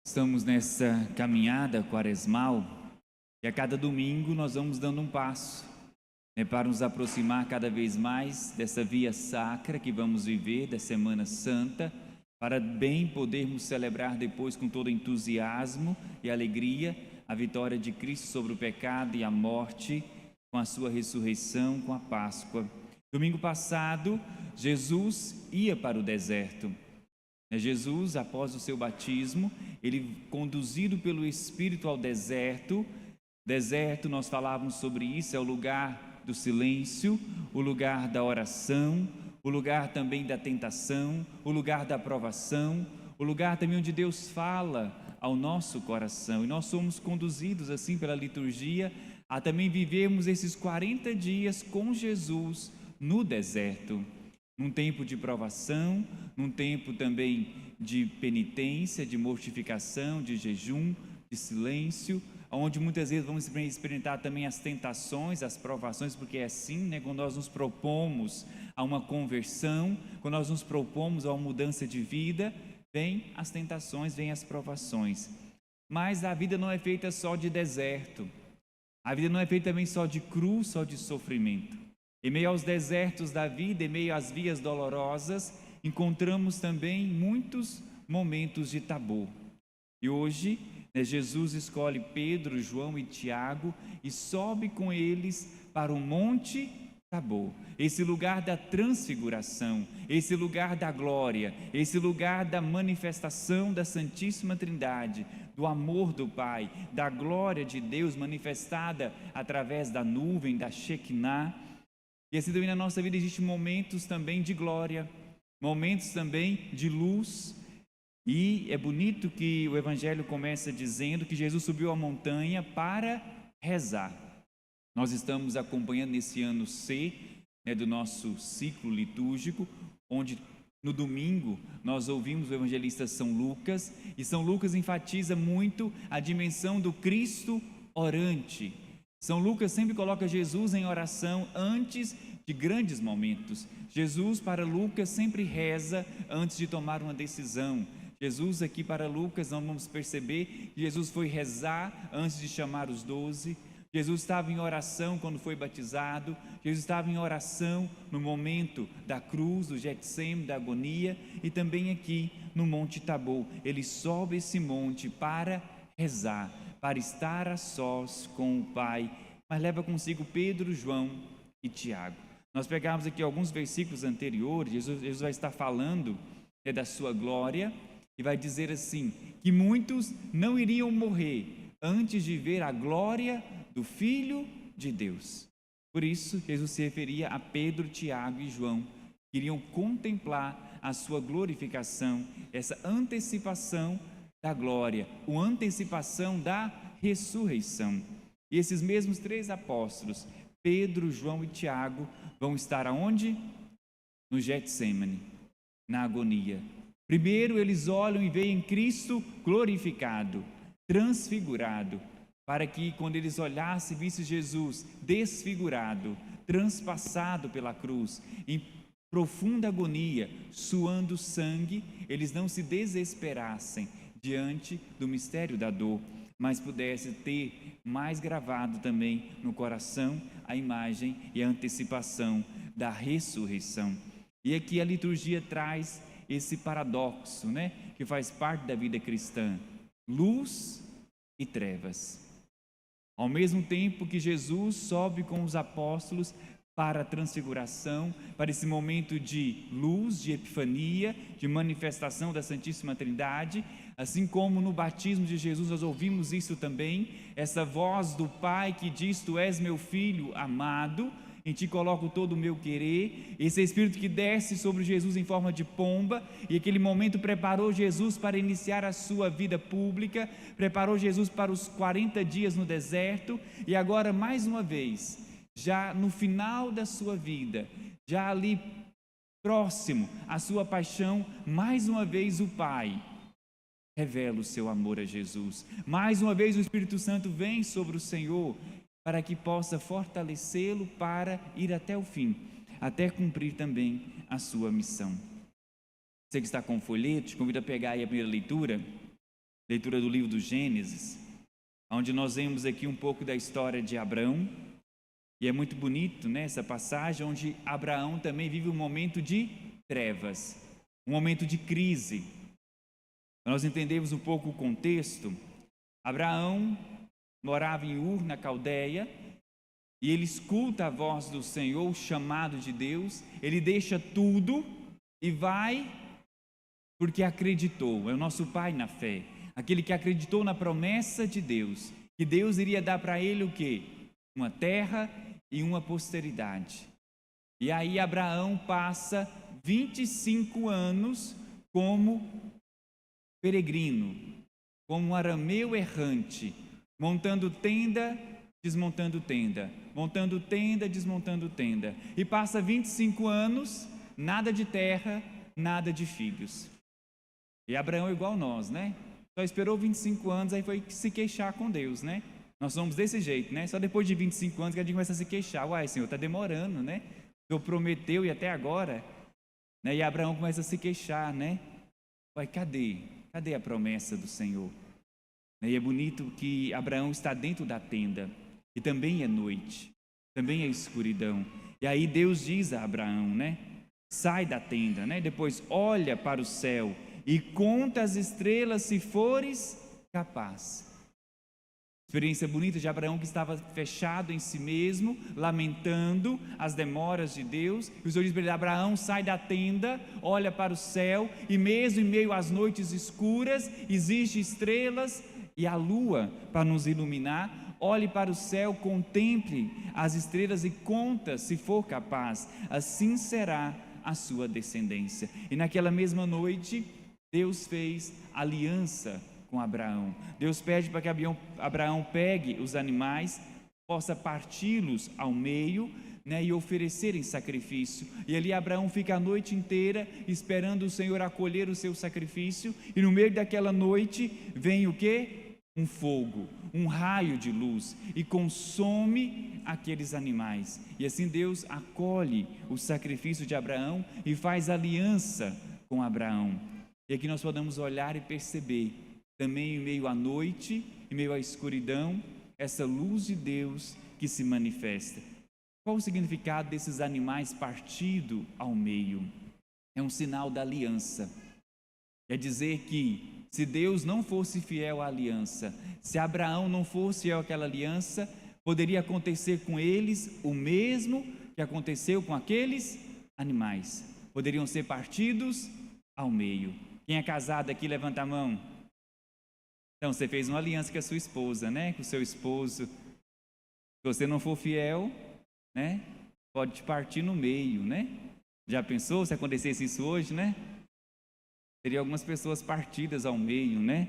Estamos nessa caminhada quaresmal e a cada domingo nós vamos dando um passo, para nos aproximar cada vez mais dessa via sacra que vamos viver, da Semana Santa, para bem podermos celebrar depois com todo entusiasmo e alegria a vitória de Cristo sobre o pecado e a morte, com a sua ressurreição, com a Páscoa. Domingo passado, Jesus ia para o deserto. Jesus, após o seu batismo, ele conduzido pelo Espírito ao deserto. Deserto, nós falávamos sobre isso, é o lugar do silêncio, o lugar da oração, o lugar também da tentação, o lugar da provação, o lugar também onde Deus fala ao nosso coração. E nós somos conduzidos assim pela liturgia a também vivermos esses 40 dias com Jesus no deserto. Num tempo de provação, num tempo também de penitência, de mortificação, de jejum, de silêncio, onde muitas vezes vamos experimentar também as tentações, as provações, porque é assim, quando nós nos propomos a uma conversão, quando nós nos propomos a uma mudança de vida, vem as tentações, vem as provações. Mas a vida não é feita só de deserto, a vida não é feita também só de cruz, só de sofrimento. Em meio aos desertos da vida, em meio às vias dolorosas, encontramos também muitos momentos de Tabor. E hoje, Jesus escolhe Pedro, João e Tiago e sobe com eles para o Monte Tabor, esse lugar da transfiguração, esse lugar da glória, esse lugar da manifestação da Santíssima Trindade, do amor do Pai, da glória de Deus manifestada através da nuvem, da Shekinah. E assim também na nossa vida existem momentos também de glória, momentos também de luz. E é bonito que o Evangelho começa dizendo que Jesus subiu a montanha para rezar. Nós estamos acompanhando nesse ano C, do nosso ciclo litúrgico, onde no domingo nós ouvimos o evangelista São Lucas, e São Lucas enfatiza muito a dimensão do Cristo orante. São Lucas sempre coloca Jesus em oração antes de grandes momentos. Jesus, para Lucas, sempre reza antes de tomar uma decisão. Jesus, aqui para Lucas, nós vamos perceber que Jesus foi rezar antes de chamar os 12. Jesus estava em oração quando foi batizado. Jesus estava em oração no momento da cruz, do Getsêmani, da agonia, e também aqui no Monte Tabor. Ele sobe esse monte para rezar, para estar a sós com o Pai, mas leva consigo Pedro, João e Tiago. Nós pegamos aqui alguns versículos anteriores. Jesus vai estar falando da sua glória e vai dizer assim, que muitos não iriam morrer antes de ver a glória do Filho de Deus. Por isso, Jesus se referia a Pedro, Tiago e João, que iriam contemplar a sua glorificação, essa antecipação da glória, uma antecipação da ressurreição. E esses mesmos 3 apóstolos, Pedro, João e Tiago, vão estar aonde? No Getsêmani, na agonia. Primeiro eles olham e veem Cristo glorificado, transfigurado, para que quando eles olhassem, vissem Jesus desfigurado, transpassado pela cruz, em profunda agonia, suando sangue, eles não se desesperassem diante do mistério da dor, mas pudesse ter mais gravado também no coração a imagem e a antecipação da ressurreição. E aqui a liturgia traz esse paradoxo, que faz parte da vida cristã: luz e trevas. Ao mesmo tempo que Jesus sobe com os apóstolos para a transfiguração, para esse momento de luz, de epifania, de manifestação da Santíssima Trindade, assim como no batismo de Jesus nós ouvimos isso também, essa voz do Pai que diz: Tu és meu Filho amado, em ti coloco todo o meu querer. Esse Espírito que desce sobre Jesus em forma de pomba, e aquele momento preparou Jesus para iniciar a sua vida pública, preparou Jesus para os 40 dias no deserto, e agora mais uma vez, já no final da sua vida, já ali próximo à sua paixão, mais uma vez o Pai revela o seu amor a Jesus. Mais uma vez o Espírito Santo vem sobre o Senhor para que possa fortalecê-lo para ir até o fim, até cumprir também a sua missão. Você que está com o folheto, te convido a pegar aí a primeira leitura, leitura do livro do Gênesis, onde nós vemos aqui um pouco da história de Abraão. E é muito bonito, né, essa passagem onde Abraão também vive um momento de trevas, um momento de crise. Para nós entendermos um pouco o contexto, Abraão morava em Ur, na Caldeia, e ele escuta a voz do Senhor, o chamado de Deus, ele deixa tudo e vai porque acreditou. É o nosso pai na fé, aquele que acreditou na promessa de Deus, que Deus iria dar para ele o quê? Uma terra e uma posteridade. E aí Abraão passa 25 anos como peregrino, como um arameu errante, montando tenda, desmontando tenda, montando tenda, desmontando tenda. E passa 25 anos, nada de terra, nada de filhos. E Abraão é igual nós, né? Só esperou 25 anos, aí foi se queixar com Deus, né? Nós somos desse jeito, né? Só depois de 25 anos que a gente começa a se queixar. Uai, Senhor, está demorando, né? O Senhor prometeu e até agora, né? E Abraão começa a se queixar, né? Uai, cadê? Cadê a promessa do Senhor? E é bonito que Abraão está dentro da tenda, e também é noite, também é escuridão. E aí Deus diz a Abraão, né? Sai da tenda, né? Depois olha para o céu e conta as estrelas se fores capaz. Experiência bonita de Abraão, que estava fechado em si mesmo, lamentando as demoras de Deus. E o Senhor diz para ele: Abraão, sai da tenda, olha para o céu, e mesmo em meio às noites escuras, existem estrelas e a lua para nos iluminar. Olhe para o céu, contemple as estrelas e conta se for capaz. Assim será a sua descendência. E naquela mesma noite, Deus fez aliança com Abraão. Deus pede para que Abraão pegue os animais, possa parti-los ao meio, né, e oferecer em sacrifício. E ali Abraão fica a noite inteira esperando o Senhor acolher o seu sacrifício. E no meio daquela noite vem o quê? Um fogo, um raio de luz, e consome aqueles animais. E assim Deus acolhe o sacrifício de Abraão e faz aliança com Abraão. E aqui nós podemos olhar e perceber, também em meio à noite, em meio à escuridão, essa luz de Deus que se manifesta. Qual o significado desses animais partido ao meio? É um sinal da aliança. Quer dizer que se Deus não fosse fiel à aliança, se Abraão não fosse fiel àquela aliança, poderia acontecer com eles o mesmo que aconteceu com aqueles animais. Poderiam ser partidos ao meio. Quem é casado aqui, levanta a mão. Então, você fez uma aliança com a sua esposa, né? Com o seu esposo. Se você não for fiel, né? Pode te partir no meio, né? Já pensou se acontecesse isso hoje, né? Teria algumas pessoas partidas ao meio, né?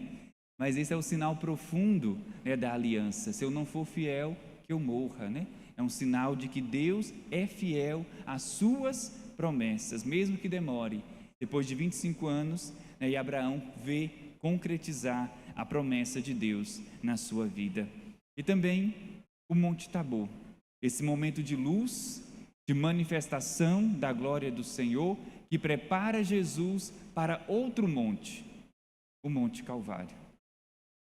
Mas esse é o sinal profundo, né, da aliança. Se eu não for fiel, que eu morra, né? É um sinal de que Deus é fiel às suas promessas, mesmo que demore. Depois de 25 anos, né, e Abraão vê concretizar a promessa de Deus na sua vida. E também o Monte Tabor, esse momento de luz, de manifestação da glória do Senhor, que prepara Jesus para outro monte, o Monte Calvário.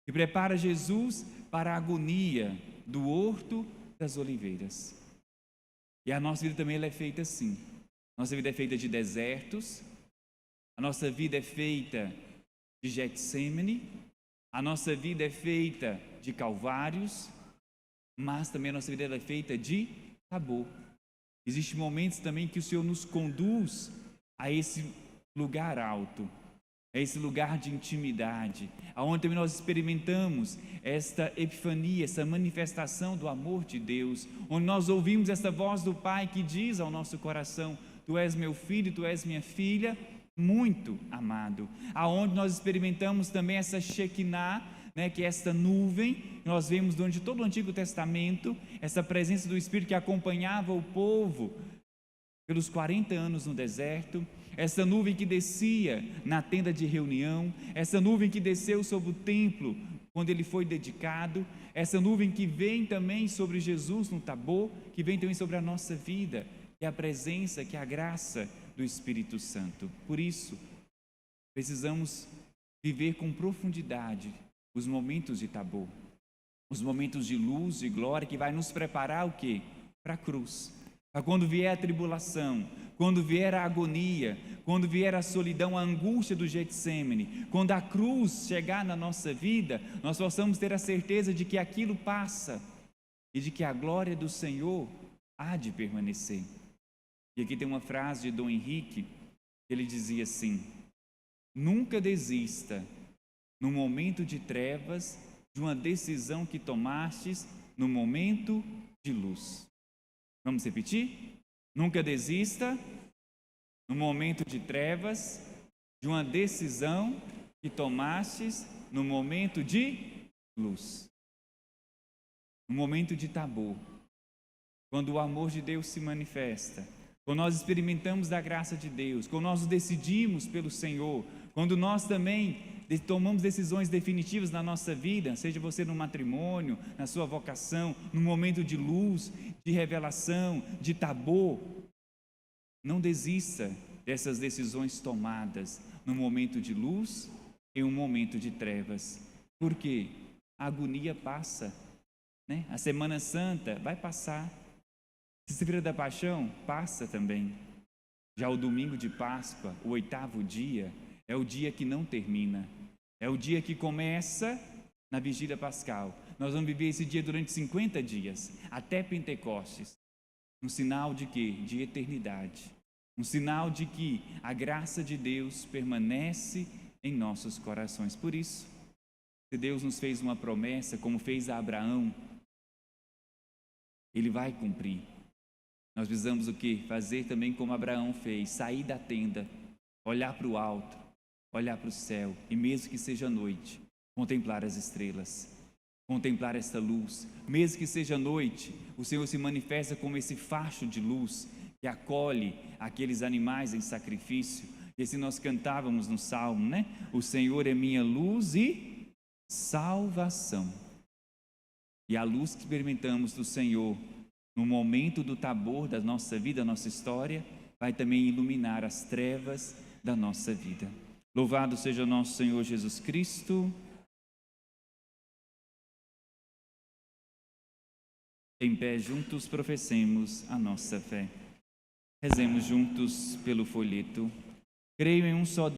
Que prepara Jesus para a agonia do horto das oliveiras. E a nossa vida também ela é feita assim. Nossa vida é feita de desertos, a nossa vida é feita de Getsêmani, a nossa vida é feita de Calvários, mas também a nossa vida é feita de Tabor. Existem momentos também que o Senhor nos conduz a esse lugar alto, a esse lugar de intimidade, aonde também nós experimentamos esta epifania, essa manifestação do amor de Deus, onde nós ouvimos essa voz do Pai que diz ao nosso coração: Tu és meu filho, tu és minha filha, muito amado. Aonde nós experimentamos também essa Shekinah, né, que é esta nuvem, nós vemos durante todo o Antigo Testamento, essa presença do Espírito que acompanhava o povo pelos 40 anos no deserto, essa nuvem que descia na tenda de reunião, essa nuvem que desceu sobre o templo quando ele foi dedicado, essa nuvem que vem também sobre Jesus no Tabor, que vem também sobre a nossa vida, que é a presença, que é a graça do Espírito Santo. Por isso, precisamos viver com profundidade os momentos de Tabor, os momentos de luz e glória que vai nos preparar o quê? Para a cruz. Para quando vier a tribulação, quando vier a agonia, quando vier a solidão, a angústia do Getsêmani, quando a cruz chegar na nossa vida, nós possamos ter a certeza de que aquilo passa e de que a glória do Senhor há de permanecer. E aqui tem uma frase de Dom Henrique, ele dizia assim: nunca desista, no momento de trevas, de uma decisão que tomastes no momento de luz. Vamos repetir? Nunca desista, no momento de trevas, de uma decisão que tomastes no momento de luz. No momento de Tabor, quando o amor de Deus se manifesta, quando nós experimentamos da graça de Deus, quando nós decidimos pelo Senhor, quando nós também tomamos decisões definitivas na nossa vida, seja você no matrimônio, na sua vocação, no momento de luz, de revelação, de Tabor, não desista dessas decisões tomadas no momento de luz e um momento de trevas, porque a agonia passa, né? A Semana Santa vai passar, Sexta-feira da Paixão passa também, já o domingo de Páscoa, o 8º dia, é o dia que não termina, é o dia que começa na vigília pascal. Nós vamos viver esse dia durante 50 dias, até Pentecostes, um sinal de quê? De eternidade, um sinal de que a graça de Deus permanece em nossos corações. Por isso, se Deus nos fez uma promessa, como fez a Abraão, Ele vai cumprir. Nós precisamos o quê? Fazer também como Abraão fez, sair da tenda, olhar para o alto, olhar para o céu, e mesmo que seja noite, contemplar as estrelas, contemplar esta luz. Mesmo que seja noite, o Senhor se manifesta como esse facho de luz que acolhe aqueles animais em sacrifício. E assim nós cantávamos no Salmo, né? O Senhor é minha luz e salvação. E a luz que experimentamos do Senhor no momento do Tabor da nossa vida, da nossa história, vai também iluminar as trevas da nossa vida. Louvado seja o nosso Senhor Jesus Cristo. Em pé juntos professemos a nossa fé. Rezemos juntos pelo folheto. Creio em um só